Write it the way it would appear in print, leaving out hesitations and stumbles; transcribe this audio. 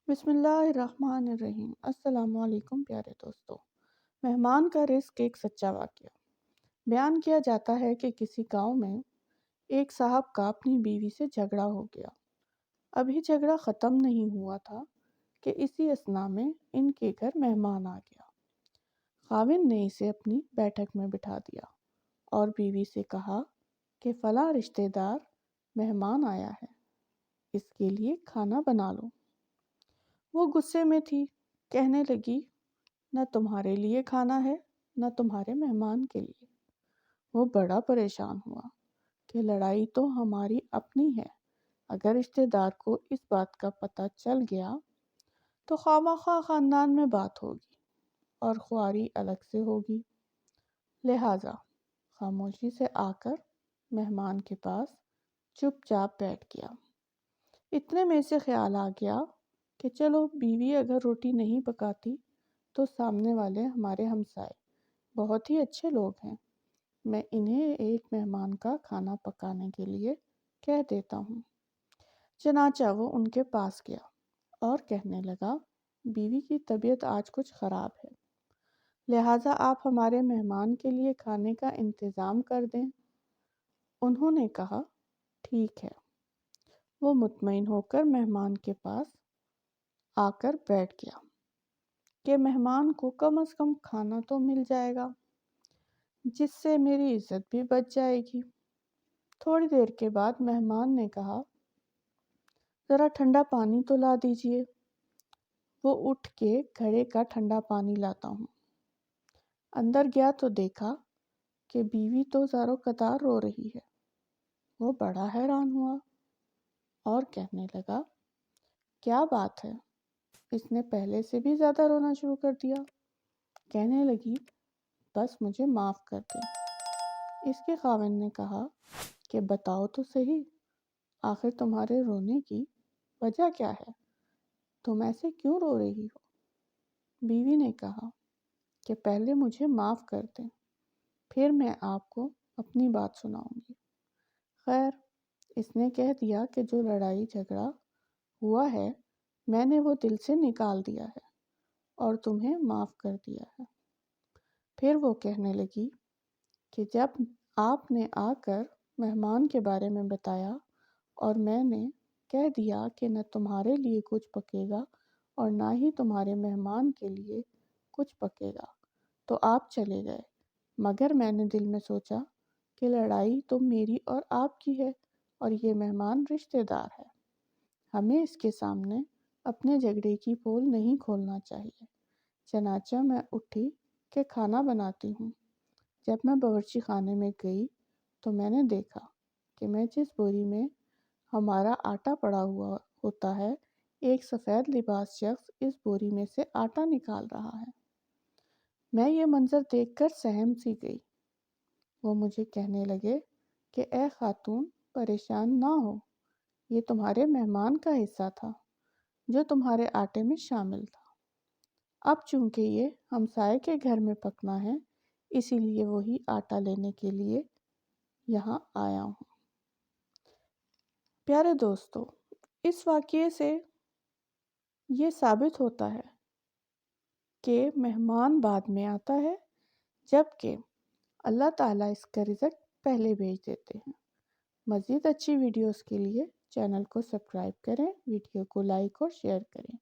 بسم اللہ الرحمن الرحیم۔ السلام علیکم پیارے دوستو۔ مہمان کا رزق ایک سچا واقعہ۔ بیان کیا جاتا ہے کہ کسی گاؤں میں ایک صاحب کا اپنی بیوی سے جھگڑا ہو گیا۔ ابھی جھگڑا ختم نہیں ہوا تھا کہ اسی اثناء میں ان کے گھر مہمان آ گیا۔ خاوند نے اسے اپنی بیٹھک میں بٹھا دیا اور بیوی سے کہا کہ فلاں رشتہ دار مہمان آیا ہے، اس کے لیے کھانا بنا لو۔ وہ غصے میں تھی، کہنے لگی نہ تمہارے لیے کھانا ہے نہ تمہارے مہمان کے لیے۔ وہ بڑا پریشان ہوا کہ لڑائی تو ہماری اپنی ہے، اگر رشتہ دار کو اس بات کا پتہ چل گیا تو خواہ خاندان میں بات ہوگی اور خواری الگ سے ہوگی۔ لہٰذا خاموشی سے آ کر مہمان کے پاس چپ چاپ بیٹھ گیا۔ اتنے میں سے خیال آ گیا کہ چلو بیوی اگر روٹی نہیں پکاتی تو سامنے والے ہمارے ہمسائے بہت ہی اچھے لوگ ہیں، میں انہیں ایک مہمان کا کھانا پکانے کے لیے کہہ دیتا ہوں۔ چنانچہ وہ ان کے پاس گیا اور کہنے لگا بیوی کی طبیعت آج کچھ خراب ہے، لہٰذا آپ ہمارے مہمان کے لیے کھانے کا انتظام کر دیں۔ انہوں نے کہا ٹھیک ہے۔ وہ مطمئن ہو کر مہمان کے پاس آ کر بیٹھ گیا کہ مہمان کو کم از کم کھانا تو مل جائے گا، جس سے میری عزت بھی بچ جائے گی۔ تھوڑی دیر کے بعد مہمان نے کہا ذرا ٹھنڈا پانی تو لا دیجیے۔ وہ اٹھ کے گھڑے کا ٹھنڈا پانی لاتا ہوں۔ اندر گیا تو دیکھا کہ بیوی تو زارو قطار رو رہی ہے۔ وہ بڑا حیران ہوا اور کہنے لگا کیا بات ہے، اس نے پہلے سے بھی زیادہ رونا شروع کر دیا۔ کہنے لگی بس مجھے معاف کر دیں۔ اس کے خاوند نے کہا کہ بتاؤ تو صحیح، آخر تمہارے رونے کی وجہ کیا ہے، تم ایسے کیوں رو رہی ہو؟ بیوی نے کہا کہ پہلے مجھے معاف کر دیں، پھر میں آپ کو اپنی بات سناؤں گی۔ خیر، اس نے کہہ دیا کہ جو لڑائی جھگڑا ہوا ہے میں نے وہ دل سے نکال دیا ہے اور تمہیں معاف کر دیا ہے۔ پھر وہ کہنے لگی کہ جب آپ نے آ کر مہمان کے بارے میں بتایا اور میں نے کہہ دیا کہ نہ تمہارے لیے کچھ پکے گا اور نہ ہی تمہارے مہمان کے لیے کچھ پکے گا تو آپ چلے گئے، مگر میں نے دل میں سوچا کہ لڑائی تو میری اور آپ کی ہے اور یہ مہمان رشتہ دار ہے، ہمیں اس کے سامنے اپنے جھگڑے کی پول نہیں کھولنا چاہیے۔ چنانچہ میں اٹھی کہ کھانا بناتی ہوں۔ جب میں باورچی خانے میں گئی تو میں نے دیکھا کہ میں جس بوری میں ہمارا آٹا پڑا ہوا ہوتا ہے، ایک سفید لباس شخص اس بوری میں سے آٹا نکال رہا ہے۔ میں یہ منظر دیکھ کر سہم سی گئی۔ وہ مجھے کہنے لگے کہ اے خاتون پریشان نہ ہو، یہ تمہارے مہمان کا حصہ تھا جو تمہارے آٹے میں شامل تھا۔ اب چونکہ یہ ہمسائے کے گھر میں پکنا ہے، اسی لیے وہی آٹا لینے کے لیے یہاں آیا ہوں۔ پیارے دوستو، اس واقعے سے یہ ثابت ہوتا ہے کہ مہمان بعد میں آتا ہے، جبکہ اللہ تعالیٰ اس کا رزق پہلے بھیج دیتے ہیں۔ مزید اچھی ویڈیوز کے لیے چینل کو سبسکرائب کریں، ویڈیو کو لائک اور شیئر کریں۔